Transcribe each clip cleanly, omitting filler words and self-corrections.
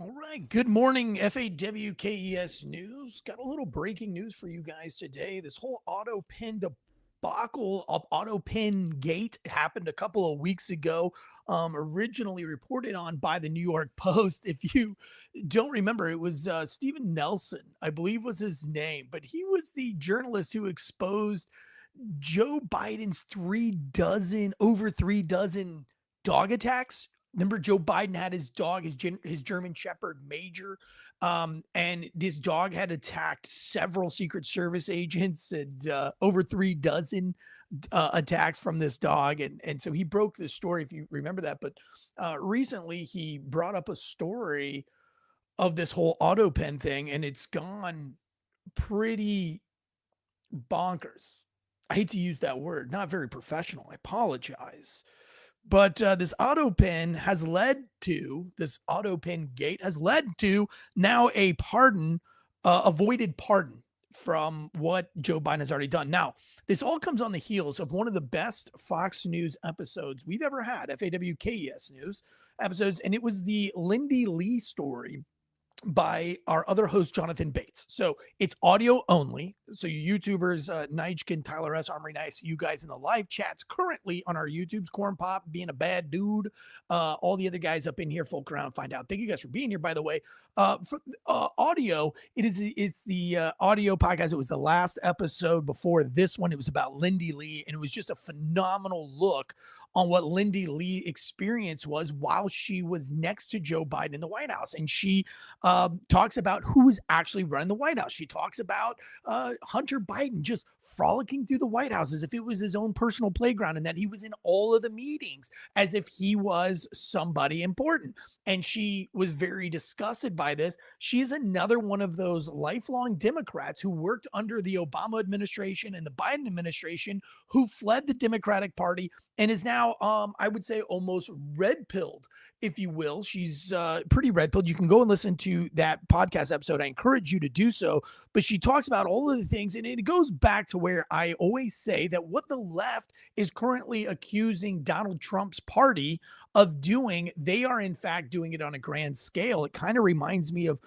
All right. Good morning, FAWKES News. Got a little breaking news for you guys today. This whole auto pin debacle of auto pin gate happened a couple of weeks ago. Originally reported on by the New York Post. If you don't remember, it was Stephen Nelson, I believe was his name, but he was the journalist who exposed Joe Biden's over 3 dozen dog attacks. Remember, Joe Biden had his dog, his German Shepherd Major, and this dog had attacked several Secret Service agents and over 3 dozen attacks from this dog, and so he broke this story if you remember that. But recently, he brought up a story of this whole auto pen thing, and it's gone pretty bonkers. I hate to use that word, not very professional. I apologize. But this auto pen has led to this auto pen gate has led to now a avoided pardon from what Joe Biden has already done. Now, this all comes on the heels of one of the best Fox News episodes we've ever had, FAWKES News episodes, and it was the Lindy Lee story by our other host, Jonathan Bates. So it's audio only. So you YouTubers, Nightkin, Tyler S., Armory Nice, you guys in the live chats currently on our YouTube's Corn Pop, being a bad dude. All the other guys up in here, folk around, find out. Thank you guys for being here, by the way. For audio, it's the audio podcast. It was the last episode before this one. It was about Lindy Lee, and it was just a phenomenal look on what Lindy Lee experience was while she was next to Joe Biden in the White House. And she talks about who is actually running the White House. She talks about Hunter Biden just frolicking through the White House as if it was his own personal playground and that he was in all of the meetings as if he was somebody important. And she was very disgusted by this. She is another one of those lifelong Democrats who worked under the Obama administration and the Biden administration who fled the Democratic Party and is now, I would say, almost red pilled, if you will. She's pretty red pilled. You can go and listen to that podcast episode. I encourage you to do so. But she talks about all of the things, and it goes back to where I always say that what the left is currently accusing Donald Trump's party of doing, they are in fact doing it on a grand scale. It kind of reminds me of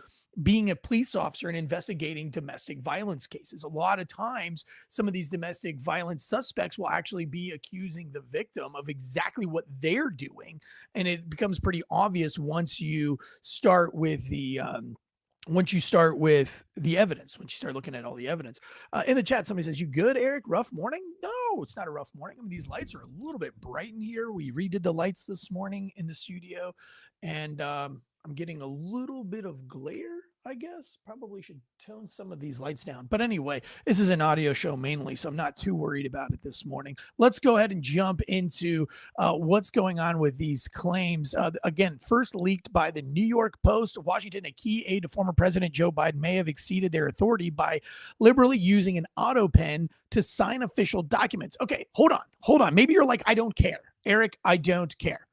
being a police officer and investigating domestic violence cases. A lot of times, some of these domestic violence suspects will actually be accusing the victim of exactly what they're doing. And it becomes pretty obvious once you start with the evidence, once you start looking at all the evidence. In the chat, somebody says, "You good, Eric? Rough morning?" No, it's not a rough morning. I mean, these lights are a little bit bright in here. We redid the lights this morning in the studio, and I'm getting a little bit of glare, I guess. Probably should tone some of these lights down. But anyway, this is an audio show mainly, so I'm not too worried about it this morning. Let's go ahead and jump into what's going on with these claims. Again, first leaked by the New York Post. Washington, a key aide to former President Joe Biden may have exceeded their authority by liberally using an auto pen to sign official documents. Okay, hold on. Maybe you're like, I don't care. Eric, I don't care.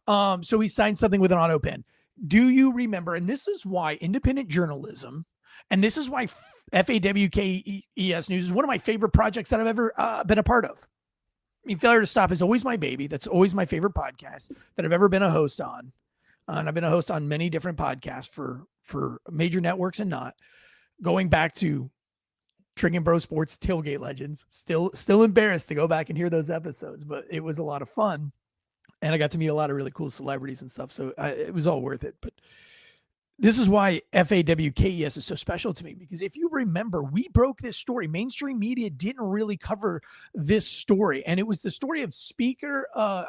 So he signed something with an auto pen. Do you remember? And this is why independent journalism, and this is why FAWKES News is one of my favorite projects that I've ever been a part of. I mean, Failure to Stop is always my baby. That's always my favorite podcast that I've ever been a host on. And I've been a host on many different podcasts for major networks and not. Going back to Trick and Bro Sports Tailgate Legends. Still embarrassed to go back and hear those episodes, but it was a lot of fun. And I got to meet a lot of really cool celebrities and stuff. So it was all worth it. But this is why FAWKES is so special to me, because if you remember, we broke this story. Mainstream media didn't really cover this story. And it was the story of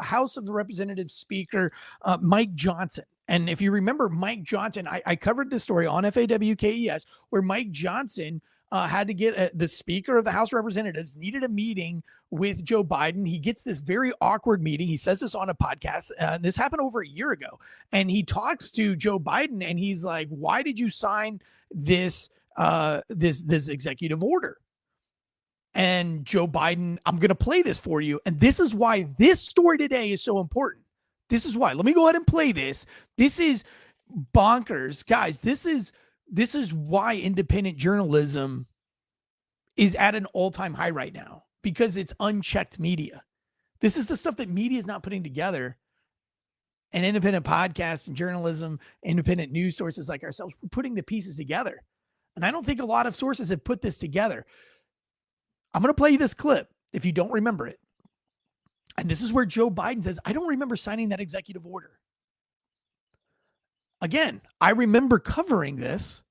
House of Representatives Speaker Mike Johnson. And if you remember Mike Johnson, I covered this story on FAWKES where Mike Johnson had to get the Speaker of the House of Representatives needed a meeting with Joe Biden. He gets this very awkward meeting. He says this on a podcast. This happened over a year ago. And he talks to Joe Biden and he's like, why did you sign this executive order? And Joe Biden, I'm going to play this for you. And this is why this story today is so important. This is why. Let me go ahead and play this. This is bonkers. Guys, this is why independent journalism is at an all-time high right now, because it's unchecked media. This is the stuff that media is not putting together. and independent podcasts and journalism, independent news sources like ourselves, we're putting the pieces together. And I don't think a lot of sources have put this together. I'm going to play you this clip if you don't remember it. And this is where Joe Biden says, I don't remember signing that executive order. Again, I remember covering this.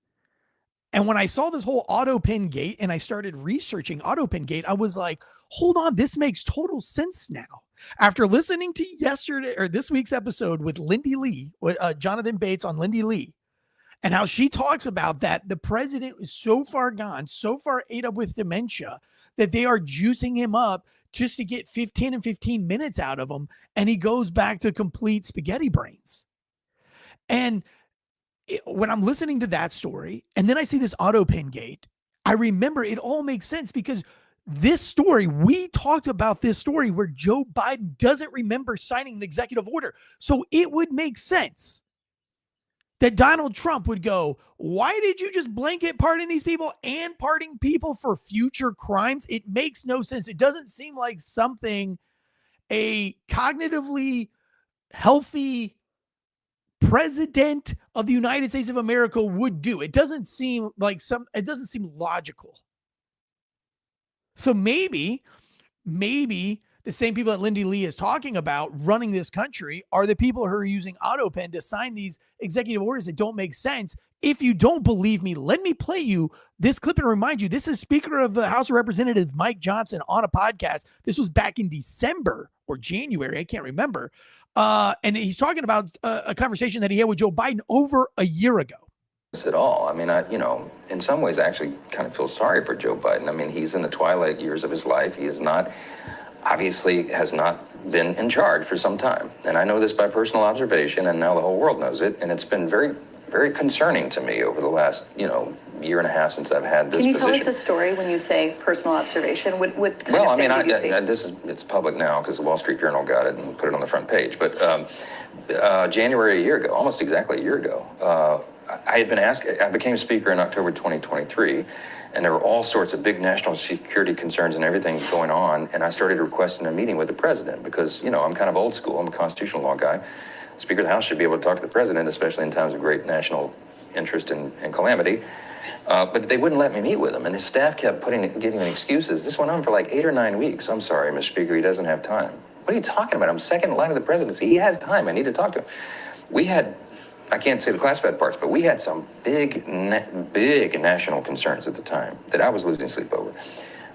And when I saw this whole autopen gate and I started researching autopen gate, I was like, hold on, this makes total sense now. After listening to yesterday or this week's episode with Lindy Lee, Jonathan Bates on Lindy Lee, and how she talks about that the president is so far gone, so far ate up with dementia that they are juicing him up just to get 15 and 15 minutes out of him. And he goes back to complete spaghetti brains. And when I'm listening to that story, and then I see this autopen gate, I remember it all makes sense because this story, we talked about this story where Joe Biden doesn't remember signing an executive order. So it would make sense that Donald Trump would go, why did you just blanket pardon these people and pardon people for future crimes? It makes no sense. It doesn't seem like something a cognitively healthy president of the United States of America would do. It doesn't seem like it doesn't seem logical. So maybe the same people that Lindy Lee is talking about running this country are the people who are using autopen to sign these executive orders that don't make sense. If you don't believe me, let me play you this clip and remind you, this is Speaker of the House of Representatives Mike Johnson on a podcast. This was back in December or January. I can't remember. And he's talking about a conversation that he had with Joe Biden over a year ago. At all. I mean, in some ways, I actually kind of feel sorry for Joe Biden. I mean, he's in the twilight years of his life. He is not, obviously, has not been in charge for some time. And I know this by personal observation, and now the whole world knows it. And it's been very, very concerning to me over the last, year and a half since I've had this position. Can you tell us a story when you say personal observation? What kind well, of I mean, you see? it's public now because the Wall Street Journal got it and put it on the front page. But January a year ago, almost exactly a year ago, I had been asked, I became Speaker in October 2023, and there were all sorts of big national security concerns and everything going on, and I started requesting a meeting with the president because, I'm kind of old school. I'm a constitutional law guy. Speaker of the House should be able to talk to the president, especially in times of great national interest and calamity. But they wouldn't let me meet with him, and his staff kept giving me excuses. This went on for like 8 or 9 weeks. I'm sorry, Mr. Speaker, he doesn't have time. What are you talking about? I'm second in line of the presidency. He has time. I need to talk to him. I can't say the classified parts, but we had some big national concerns at the time that I was losing sleep over.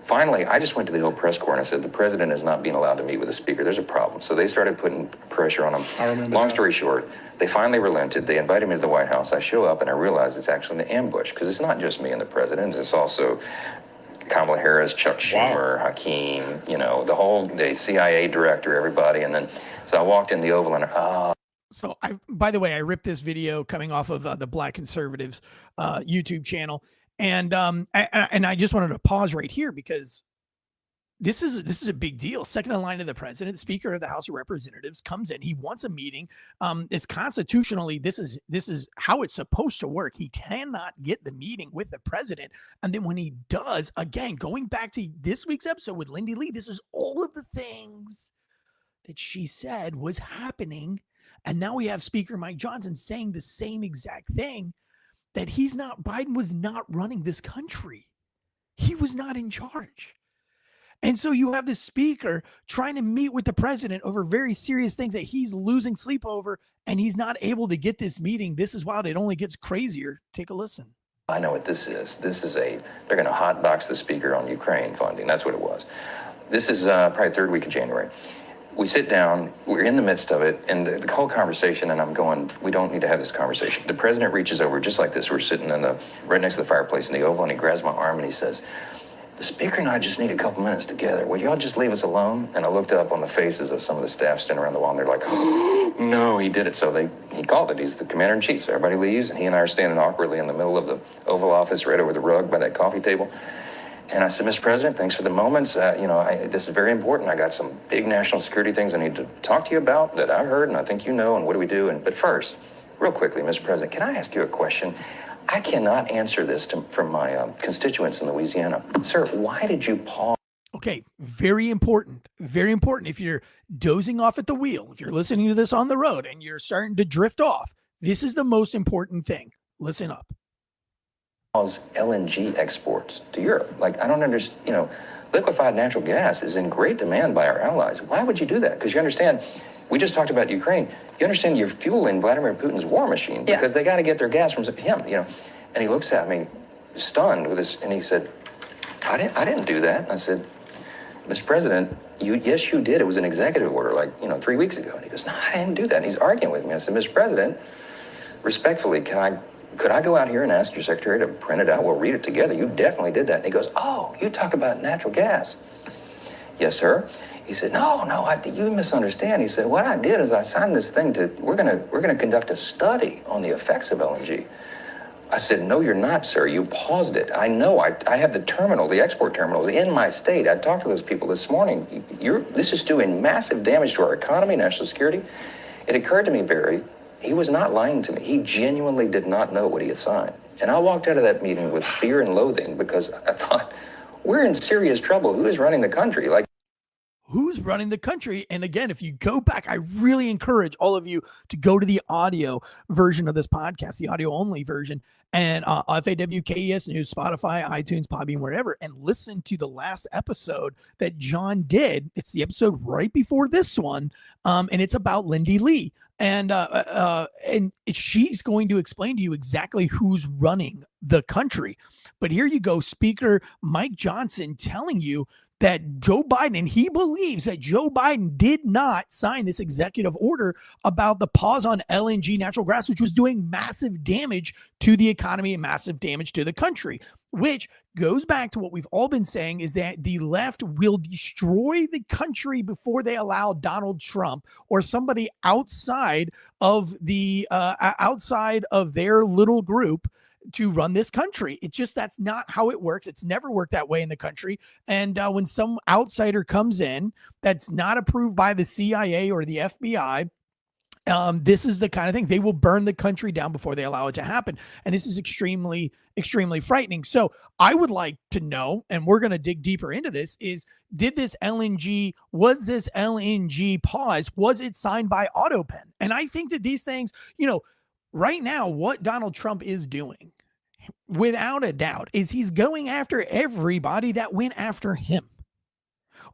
Finally, I just went to the Hill press corps and I said, the president is not being allowed to meet with the speaker. There's a problem. So they started putting pressure on him. Long story short, they finally relented. They invited me to the White House. I show up and I realize it's actually an ambush because it's not just me and the president. It's also Kamala Harris, Chuck Schumer, Hakeem, the CIA director, everybody. And then, so I walked in the Oval and, So by the way, I ripped this video coming off of the Black Conservatives YouTube channel, and I just wanted to pause right here because this is a big deal. Second in line to the president, Speaker of the House of Representatives comes in. He wants a meeting. It's constitutionally this is how it's supposed to work. He cannot get the meeting with the president, and then when he does, again going back to this week's episode with Lindy Lee, this is all of the things that she said was happening. And now we have Speaker Mike Johnson saying the same exact thing, that Biden was not running this country. He was not in charge. And so you have the speaker trying to meet with the president over very serious things that he's losing sleep over, and he's not able to get this meeting. This is wild. It only gets crazier. Take a listen. I know what this is. They're going to hotbox the speaker on Ukraine funding. That's what it was. This is probably third week of January. We sit down, we're in the midst of it, and the whole conversation, and I'm going, we don't need to have this conversation. The president reaches over just like this. We're sitting right next to the fireplace in the Oval, and he grabs my arm and he says, the speaker and I just need a couple minutes together. Would y'all just leave us alone? And I looked up on the faces of some of the staff standing around the wall, and they're like, oh, no, he did it. So he called it. He's the commander-in-chief. So everybody leaves, and he and I are standing awkwardly in the middle of the Oval Office right over the rug by that coffee table. And I said, Mr. President, thanks for the moments. This is very important. I got some big national security things I need to talk to you about that I've heard, and I think you know, and what do we do? But first, real quickly, Mr. President, can I ask you a question? I cannot answer this from my constituents in Louisiana. Sir, why did you pause? Okay, very important. Very important. If you're dozing off at the wheel, if you're listening to this on the road and you're starting to drift off, this is the most important thing. Listen up. LNG exports to Europe. Like, I don't understand, liquefied natural gas is in great demand by our allies. Why would you do that? Because you understand, we just talked about Ukraine. You understand you're fueling Vladimir Putin's war machine because they got to get their gas from him, And he looks at me stunned with this, and he said, I didn't do that. And I said, Mr. President, yes, you did. It was an executive order 3 weeks ago. And he goes, no, I didn't do that. And he's arguing with me. I said, Mr. President, respectfully, could I go out here and ask your secretary to print it out? We'll read it together. You definitely did that. And he goes, oh, you talk about natural gas. Yes, sir. He said, no, you misunderstand. He said, what I did is I signed this thing we're gonna conduct a study on the effects of LNG. I said, no, you're not, sir. You paused it. I know. I have the export terminals in my state. I talked to those people this morning. This is doing massive damage to our economy, national security. It occurred to me, Barry, he was not lying to me. He genuinely did not know what he had signed. And I walked out of that meeting with fear and loathing because I thought, we're in serious trouble. Who is running the country? Who's running the country? And again, if you go back, I really encourage all of you to go to the audio version of this podcast, the audio only version, and FAWKES News, Spotify, iTunes, Podbean, wherever, and listen to the last episode that John did. It's the episode right before this one, and it's about Lindy Lee. And she's going to explain to you exactly who's running the country. But here you go, Speaker Mike Johnson telling you that Joe Biden, and he believes that Joe Biden did not sign this executive order about the pause on LNG natural gas, which was doing massive damage to the economy and massive damage to the country, which goes back to what we've all been saying is that the left will destroy the country before they allow Donald Trump or somebody outside of their little group to run this country. It's just, that's not how it works. It's never worked that way in the country. And when some outsider comes in that's not approved by the CIA or the FBI, this is the kind of thing they will burn the country down before they allow it to happen. And this is extremely, extremely frightening. So I would like to know, and we're going to dig deeper into this, was this LNG pause, was it signed by autopen? And I think that these things, right now, what Donald Trump is doing, without a doubt, is he's going after everybody that went after him.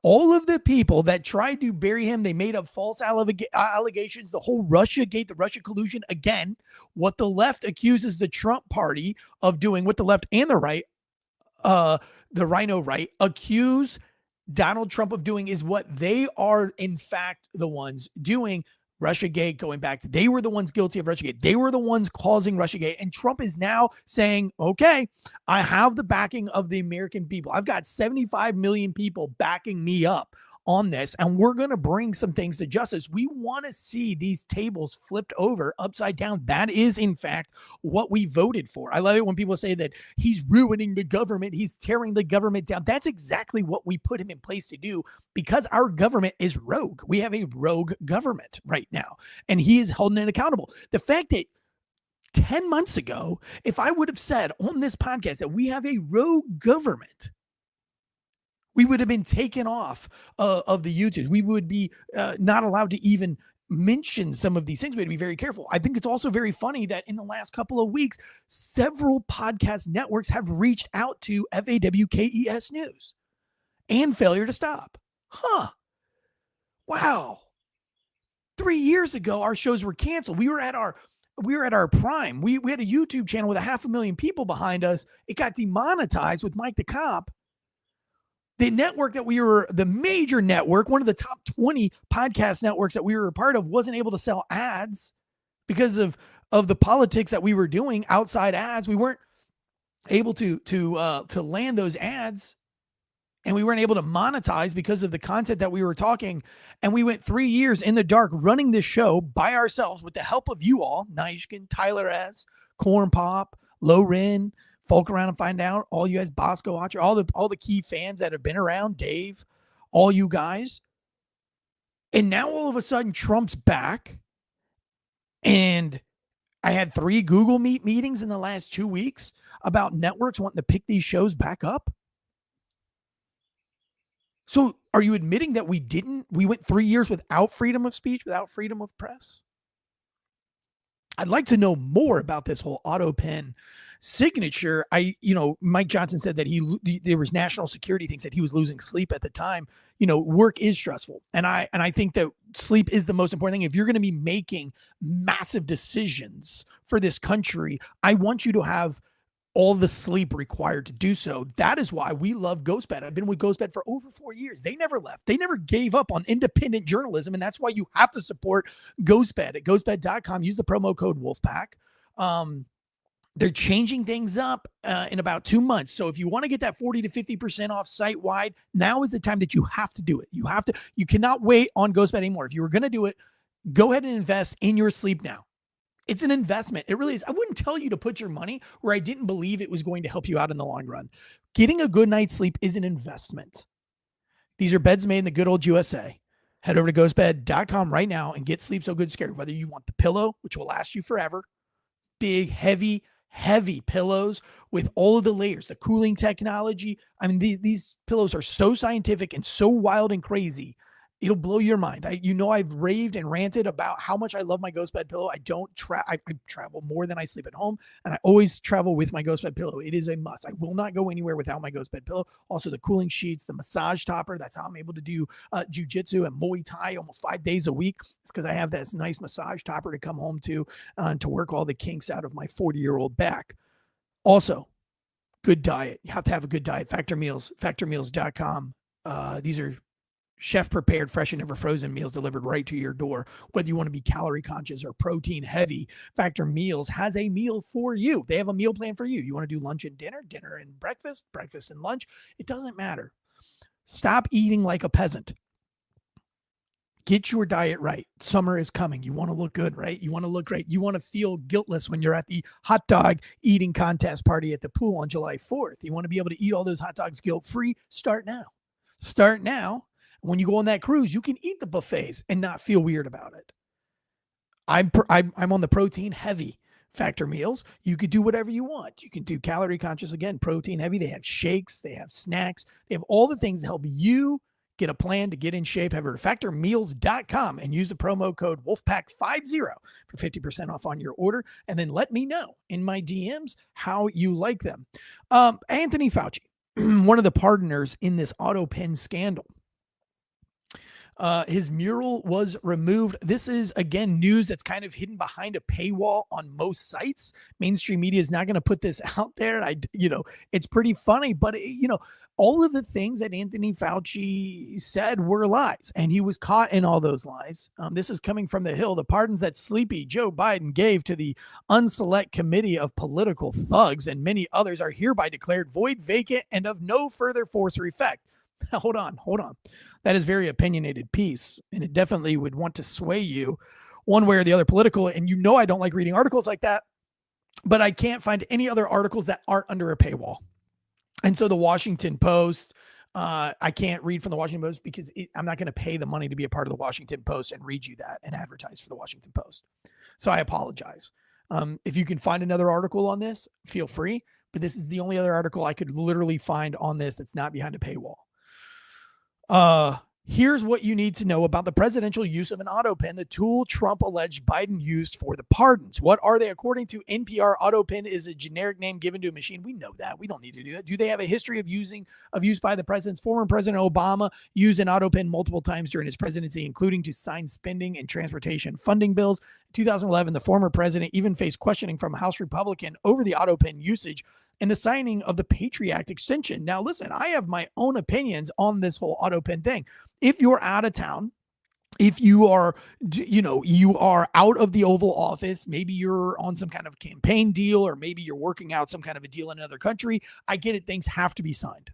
All of the people that tried to bury him, they made up false allegations, the whole Russiagate, the Russia collusion. Again, what the left accuses the Trump party of doing, what the left and the right, the Rhino right, accuse Donald Trump of doing is what they are, in fact, the ones doing. Russiagate, going back, they were the ones guilty of Russiagate. They were the ones causing Russiagate. And Trump is now saying, okay, I have the backing of the American people. I've got 75 million people backing me up on this, and we're going to bring some things to justice. We want to see these tables flipped over upside down. That is, in fact, what we voted for. I love it when people say that he's ruining the government. He's tearing the government down. That's exactly what we put him in place to do, because our government is rogue. We have a rogue government right now, and he is holding it accountable. The fact that 10 months ago, if I would have said on this podcast that we have a rogue government, we would have been taken off of the YouTube. We would be not allowed to even mention some of these things. We had to be very careful. I think it's also very funny that in the last couple of weeks, several podcast networks have reached out to FAWKES News and Failure to Stop. Wow. 3 years ago, our shows were canceled. We were at our prime. We had a YouTube channel with 500,000 people behind us. It got demonetized with Mike the Cop. The network that we were, the major network, one of the top 20 podcast networks that we were a part of, wasn't able to sell ads because of the politics that we were doing, outside ads. We weren't able to land those ads, and we weren't able to monetize because of the content that we were talking. And we went 3 years in the dark running this show by ourselves with the help of you all, Nishkin, Tyler S., Corn Pop, Loren, Folk Around and Find Out, all you guys, Bosco Watcher, all the key fans that have been around, Dave, all you guys. And now all of a sudden Trump's back. And I had 3 Google Meet meetings in the last 2 weeks about networks wanting to pick these shows back up. So are you admitting that we went 3 years without freedom of speech, without freedom of press? I'd like to know more about this whole autopen signature. Mike Johnson said that there was national security things, that he was losing sleep at the time. Work is stressful. And I think that sleep is the most important thing. If you're going to be making massive decisions for this country, I want you to have all the sleep required to do so. That is why we love GhostBed. I've been with GhostBed for over 4 years. They never left. They never gave up on independent journalism. And that's why you have to support GhostBed at ghostbed.com. Use the promo code Wolfpack. They're changing things up in about 2 months. So if you want to get that 40 to 50% off site wide, now is the time that you have to do it. You cannot wait on GhostBed anymore. If you were going to do it, go ahead and invest in your sleep now. It's an investment. It really is. I wouldn't tell you to put your money where I didn't believe it was going to help you out in the long run. Getting a good night's sleep is an investment. These are beds made in the good old USA. Head over to ghostbed.com right now and get Sleep So Good Scary. Whether you want the pillow, which will last you forever, big, heavy pillows with all of the layers, the cooling technology. I mean, these pillows are so scientific and so wild and crazy. It'll blow your mind. I've raved and ranted about how much I love my GhostBed pillow. I travel more than I sleep at home, and I always travel with my GhostBed pillow. It is a must. I will not go anywhere without my GhostBed pillow. Also, the cooling sheets, the massage topper. That's how I'm able to do jujitsu and Muay Thai almost 5 days a week. It's because I have this nice massage topper to come home to work all the kinks out of my 40-year-old back. Also, good diet. You have to have a good diet. Factor Meals, factormeals.com. These are chef prepared, fresh and never frozen meals delivered right to your door. Whether you want to be calorie conscious or protein heavy, Factor Meals has a meal for you. They have a meal plan for you. You want to do lunch and dinner and breakfast and lunch. It doesn't matter. Stop eating like a peasant. Get your diet right. Summer is coming. You want to look good, right? You want to look great. You want to feel guiltless when you're at the hot dog eating contest party at the pool on July 4th. You want to be able to eat all those hot dogs guilt-free. Start now. Start now. When you go on that cruise, you can eat the buffets and not feel weird about it. I'm on the protein heavy Factor Meals. You could do whatever you want. You can do calorie conscious, again, protein heavy. They have shakes, they have snacks, they have all the things to help you get a plan to get in shape. Head over to factormeals.com and use the promo code Wolfpack50 for 50% off on your order. And then let me know in my DMs how you like them. Anthony Fauci, one of the partners in this autopen scandal, his mural was removed. This is, again, news that's kind of hidden behind a paywall on most sites. Mainstream media is not going to put this out there. It's pretty funny, but all of the things that Anthony Fauci said were lies, and he was caught in all those lies. This is coming from the Hill. The pardons that sleepy Joe Biden gave to the unselect committee of political thugs and many others are hereby declared void, vacant, and of no further force or effect. Hold on. That is very opinionated piece, and it definitely would want to sway you one way or the other political. And I don't like reading articles like that, but I can't find any other articles that aren't under a paywall. And so the Washington Post, I can't read from the Washington Post because I'm not going to pay the money to be a part of the Washington Post and read you that and advertise for the Washington Post. So I apologize. If you can find another article on this, feel free. But this is the only other article I could literally find on this that's not behind a paywall. Here's what you need to know about the presidential use of an autopen, the tool Trump alleged Biden used for the pardons. What are they? According to NPR, autopen is a generic name given to a machine. We know that. We don't need to do that. Do they have a history of use by the presidents? Former President Obama used an autopen multiple times during his presidency, including to sign spending and transportation funding bills. In 2011, the former president even faced questioning from a House Republican over the autopen usage and the signing of the Patriot Act extension. Now, listen, I have my own opinions on this whole autopen thing. If you're out of town, if you are, you are out of the Oval Office, maybe you're on some kind of campaign deal, or maybe you're working out some kind of a deal in another country, I get it. Things have to be signed.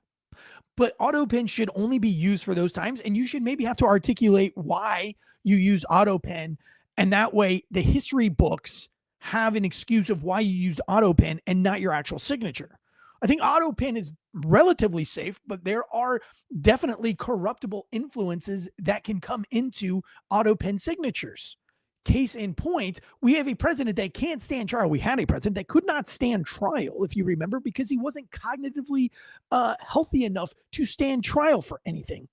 But autopen should only be used for those times, and you should maybe have to articulate why you use autopen, and that way the history books have an excuse of why you used autopen and not your actual signature. I think autopen is relatively safe, but there are definitely corruptible influences that can come into autopen signatures. Case in point, we have a president that can't stand trial. We had a president that could not stand trial, if you remember, because he wasn't cognitively healthy enough to stand trial for anything.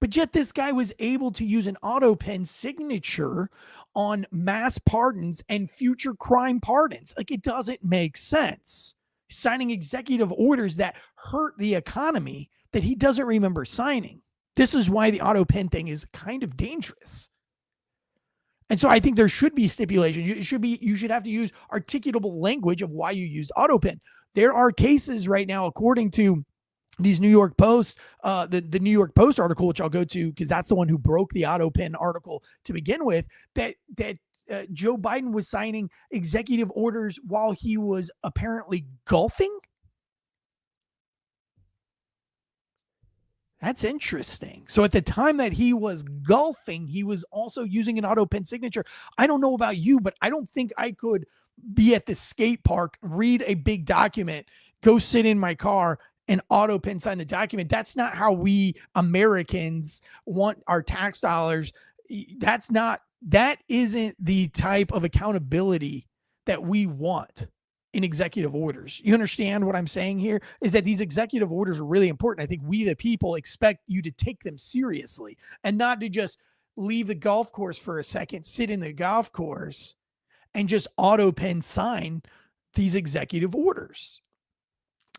But yet this guy was able to use an autopen signature on mass pardons and future crime pardons. Like, it doesn't make sense. Signing executive orders that hurt the economy that he doesn't remember signing. This is why the autopen thing is kind of dangerous. And so I think there should be stipulations. You should have to use articulable language of why you used autopen. There are cases right now, according to these New York Post, the New York Post article, which I'll go to because that's the one who broke the autopen article to begin with, that Joe Biden was signing executive orders while he was apparently golfing. That's interesting. So at the time that he was golfing, he was also using an autopen signature. I don't know about you, but I don't think I could be at the skate park, read a big document, go sit in my car, and autopen sign the document. That's not how we Americans want our tax dollars. That isn't the type of accountability that we want in executive orders. You understand what I'm saying here? Is that these executive orders are really important. I think we, the people, expect you to take them seriously and not to just leave the golf course for a second, sit in the golf course, and just autopen sign these executive orders.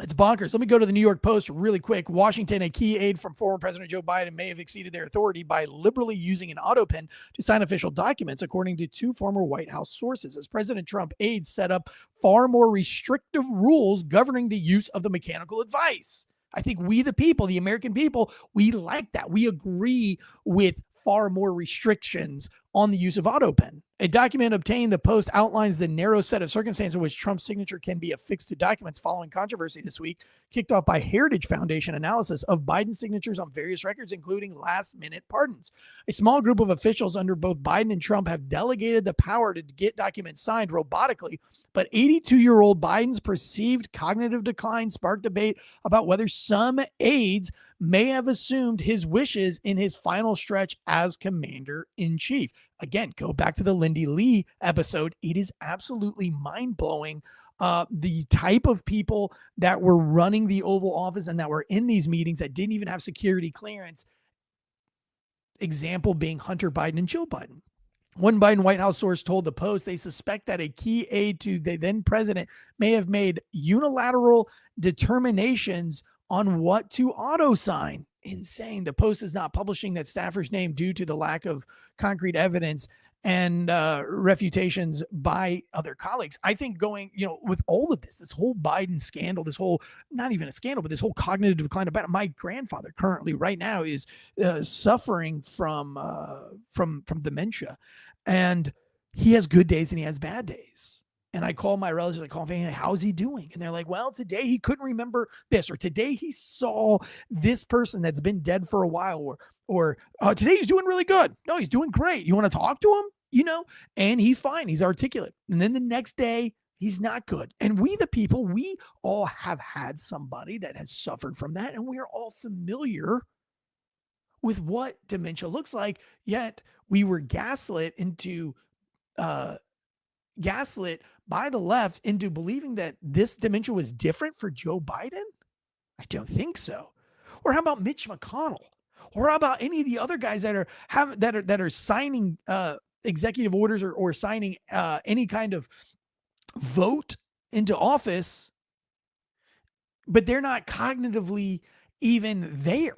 It's bonkers. Let me go to the New York Post really quick. Washington, a key aide from former President Joe Biden may have exceeded their authority by liberally using an autopen to sign official documents, according to two former White House sources, as President Trump aides set up far more restrictive rules governing the use of the mechanical device. I think we, the people, the American people, we like that. We agree with far more restrictions on the use of autopen. A document obtained, the Post outlines the narrow set of circumstances in which Trump's signature can be affixed to documents following controversy this week, kicked off by Heritage Foundation analysis of Biden's signatures on various records, including last-minute pardons. A small group of officials under both Biden and Trump have delegated the power to get documents signed robotically, but 82-year-old Biden's perceived cognitive decline sparked debate about whether some aides may have assumed his wishes in his final stretch as commander-in-chief. Again, go back to the Lindy Lee episode. It is absolutely mind-blowing. The type of people that were running the Oval Office and that were in these meetings that didn't even have security clearance. Example being Hunter Biden and Jill Biden. One Biden White House source told the Post they suspect that a key aide to the then president may have made unilateral determinations on what to auto sign. Insane. The Post is not publishing that staffer's name due to the lack of concrete evidence and refutations by other colleagues. I think going, with all of this whole Biden scandal, this whole, not even a scandal, but this whole cognitive decline about it. My grandfather currently right now is suffering from dementia, and he has good days and he has bad days. And I call my relatives, I call family, how's he doing? And they're like, well, today he couldn't remember this, or today he saw this person that's been dead for a while, or today he's doing really good. No, he's doing great. You want to talk to him? And he's fine. He's articulate. And then the next day, he's not good. And we, the people, we all have had somebody that has suffered from that. And we are all familiar with what dementia looks like. Yet we were gaslit by the left into believing that this dementia was different for Joe Biden? I don't think so. Or how about Mitch McConnell? Or how about any of the other guys that are signing executive orders or signing any kind of vote into office, but they're not cognitively even there.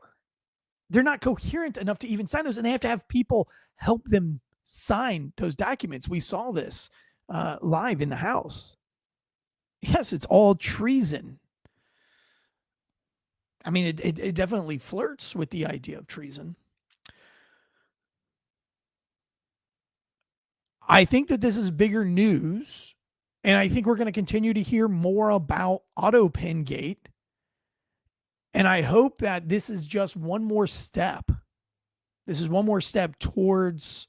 They're not coherent enough to even sign those, and they have to have people help them sign those documents. We saw this live in the House. Yes, it's all treason. I mean, it definitely flirts with the idea of treason. I think that this is bigger news, and I think we're going to continue to hear more about autopen gate. And I hope that this is just one more step. This is one more step towards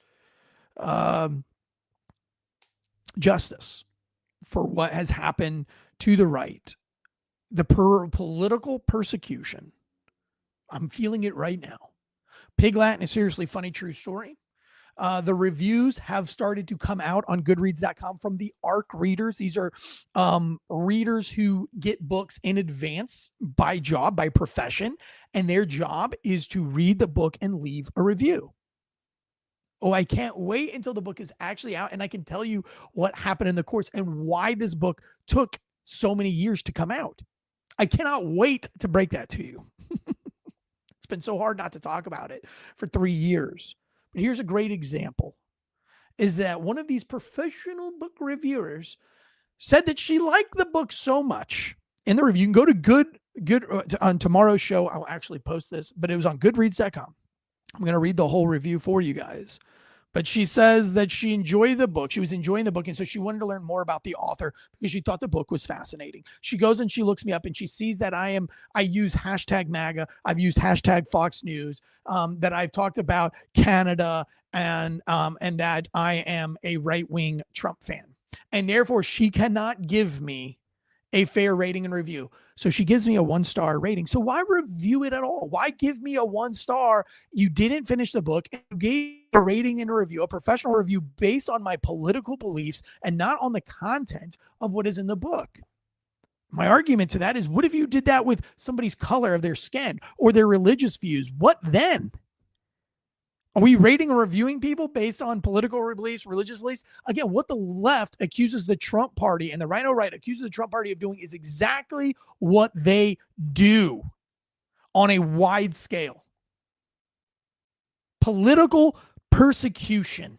justice for what has happened to the right. The political persecution. I'm feeling it right now. Pig Latin is seriously funny, true story. The reviews have started to come out on Goodreads.com from the ARC readers. These are readers who get books in advance by job, by profession, and their job is to read the book and leave a review. Oh, I can't wait until the book is actually out and I can tell you what happened in the course and why this book took so many years to come out. I cannot wait to break that to you. It's been so hard not to talk about it for 3 years. But here's a great example, is that one of these professional book reviewers said that she liked the book so much in the review. You can go to good on tomorrow's show. I'll actually post this, but it was on goodreads.com. I'm going to read the whole review for you guys. But she says that she enjoyed the book. She was enjoying the book. And so she wanted to learn more about the author because she thought the book was fascinating. She goes and she looks me up and she sees that I use hashtag MAGA. I've used hashtag Fox News, that I've talked about Canada and that I am a right-wing Trump fan. And therefore she cannot give me a fair rating and review. So she gives me a 1-star rating. So why review it at all? Why give me a 1-star? You didn't finish the book and you gave a rating and a review, a professional review based on my political beliefs and not on the content of what is in the book. My argument to that is, what if you did that with somebody's color of their skin or their religious views? What then? Are we rating or reviewing people based on political beliefs, religious beliefs? Again, what the left accuses the Trump party and the right accuses the Trump party of doing is exactly what they do on a wide scale. Political persecution.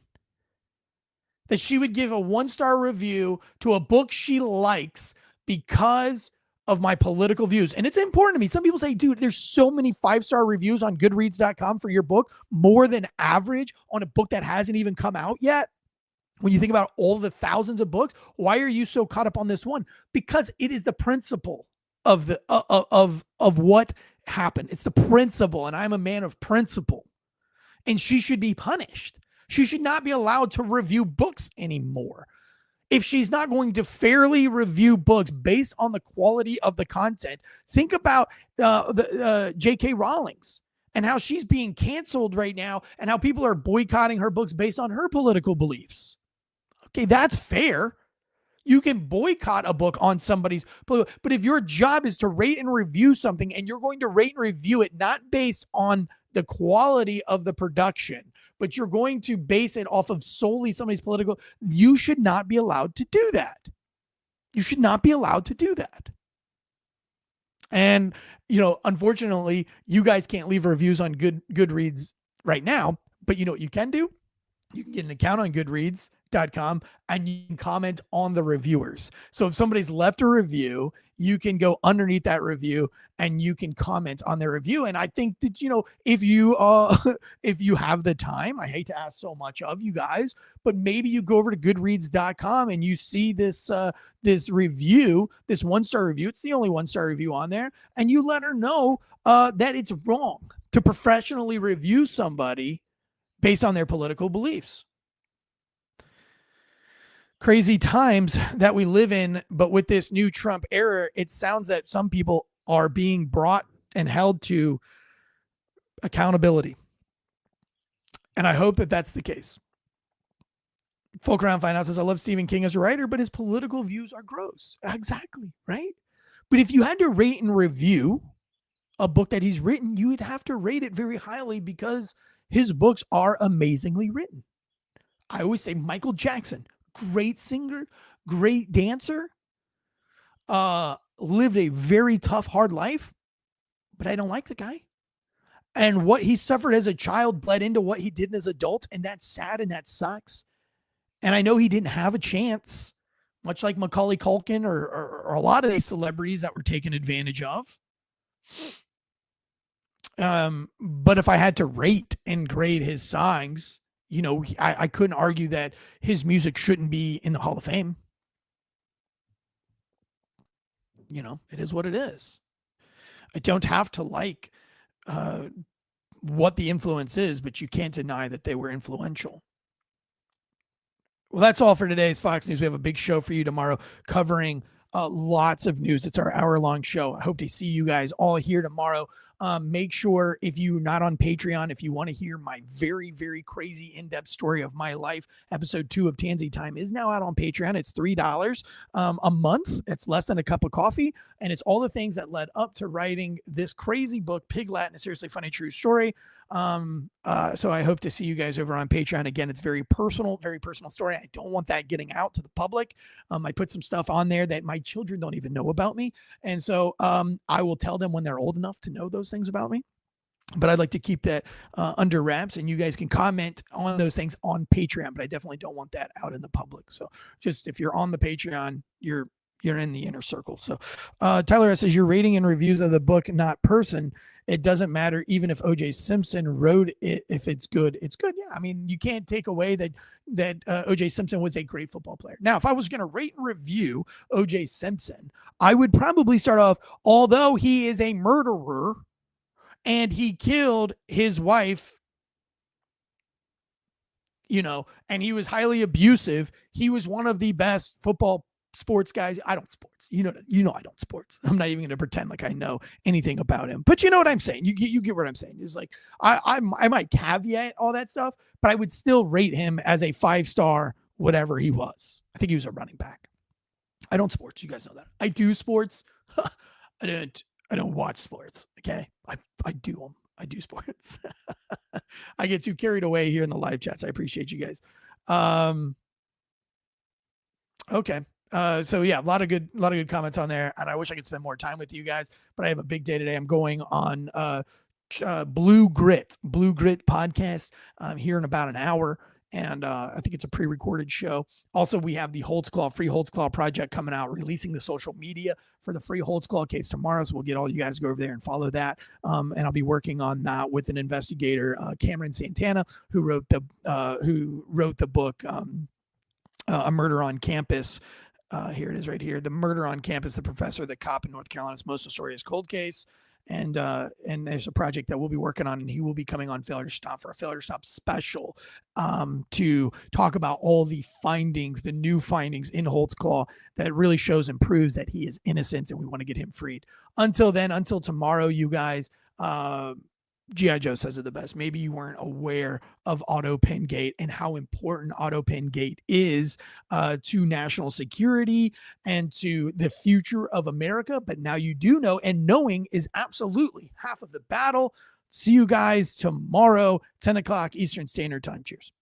That she would give a 1-star review to a book she likes because of my political views. And it's important to me. Some people say, dude, there's so many 5-star reviews on goodreads.com for your book, more than average on a book that hasn't even come out yet. When you think about all the thousands of books, why are you so caught up on this one? Because it is the principle of the of what happened. It's the principle, and I'm a man of principle. And she should be punished. She should not be allowed to review books anymore. If she's not going to review books based on the quality of the content, think about J.K. Rowling's and how she's being canceled right now and how people are boycotting her books based on her political beliefs. Okay, that's fair. You can boycott a book on somebody's, but if your job is to rate and review something and you're going to rate and review it not based on the quality of the production, but you're going to base it off of solely somebody's political, you should not be allowed to do that. You should not be allowed to do that. And, unfortunately, you guys can't leave reviews on Goodreads right now, but you know what you can do? You can get an account on Goodreads.com and you can comment on the reviewers. So if somebody's left a review, you can go underneath that review and you can comment on their review. And I think that, if you have the time, I hate to ask so much of you guys, but maybe you go over to Goodreads.com and you see this review, this 1-star review. It's the only 1-star review on there. And you let her know that it's wrong to professionally review somebody based on their political beliefs. Crazy times that we live in, but with this new Trump era, it sounds that some people are being brought and held to accountability. And I hope that that's the case. Folk Around Fine House says, I love Stephen King as a writer, but his political views are gross. Exactly, right? But if you had to rate and review a book that he's written, you would have to rate it very highly because his books are amazingly written. I always say Michael Jackson, great singer, great dancer, lived a very tough, hard life, but I don't like the guy. And what he suffered as a child bled into what he did as an adult, and that's sad and that sucks. And I know he didn't have a chance, much like Macaulay Culkin or a lot of these celebrities that were taken advantage of. But if I had to rate and grade his songs, I couldn't argue that his music shouldn't be in the Hall of Fame. It is what it is. I don't have to like what the influence is, but you can't deny that they were influential. Well, that's all for today's Fox News. We have a big show for you tomorrow covering lots of news. It's our hour-long show. I hope to see you guys all here tomorrow. Make sure if you're not on Patreon, if you want to hear my very, very crazy in-depth story of my life, episode 2 of Tansey Time is now out on Patreon. It's $3 a month. It's less than a cup of coffee. And it's all the things that led up to writing this crazy book, Pig Latin, a seriously funny true story. So I hope to see you guys over on Patreon. Again, it's very personal story. I don't want that getting out to the public. I put some stuff on there that my children don't even know about me. And so I will tell them when they're old enough to know those things about me. But I'd like to keep that under wraps, and you guys can comment on those things on Patreon, but I definitely don't want that out in the public. So just if you're on the Patreon, you're in the inner circle. So Tyler says your rating and reviews of the book, not person. It doesn't matter even if O.J. Simpson wrote it. If it's good, it's good. Yeah, I mean, you can't take away that O.J. Simpson was a great football player. Now, if I was going to rate and review O.J. Simpson, I would probably start off, although he is a murderer and he killed his wife, and he was highly abusive, he was one of the best football sports guys. I don't sports. I don't sports. I'm not even going to pretend like I know anything about him. But you know what I'm saying? You get what I'm saying. It's like I might caveat all that stuff, but I would still rate him as a 5-star whatever he was. I think he was a running back. I don't sports. You guys know that. I do sports. I don't watch sports. Okay, I do them. I do sports. I get too carried away here in the live chats. I appreciate you guys. Okay. So yeah, a lot of good comments on there, and I wish I could spend more time with you guys, but I have a big day today. I'm going on Blue Grit podcast here in about an hour, and I think it's a pre-recorded show. Also, we have the Free Holtzclaw project coming out, releasing the social media for the Free Holtzclaw case tomorrow. So we'll get all you guys to go over there and follow that. And I'll be working on that with an investigator, Cameron Santana, who wrote the book, A Murder on Campus. Here it is right here. The Murder on Campus, the professor, the cop in North Carolina's most notorious cold case. And there's a project that we'll be working on, and he will be coming on Failure to Stop for a Failure to Stop special to talk about all the findings, the new findings in Holtzclaw that really shows and proves that he is innocent, and we want to get him freed. Until then, until tomorrow, you guys, G.I. Joe says it the best. Maybe you weren't aware of autopen gate and how important autopen gate is to national security and to the future of America. But now you do know, and knowing is absolutely half of the battle. See you guys tomorrow, 10 o'clock Eastern Standard Time. Cheers.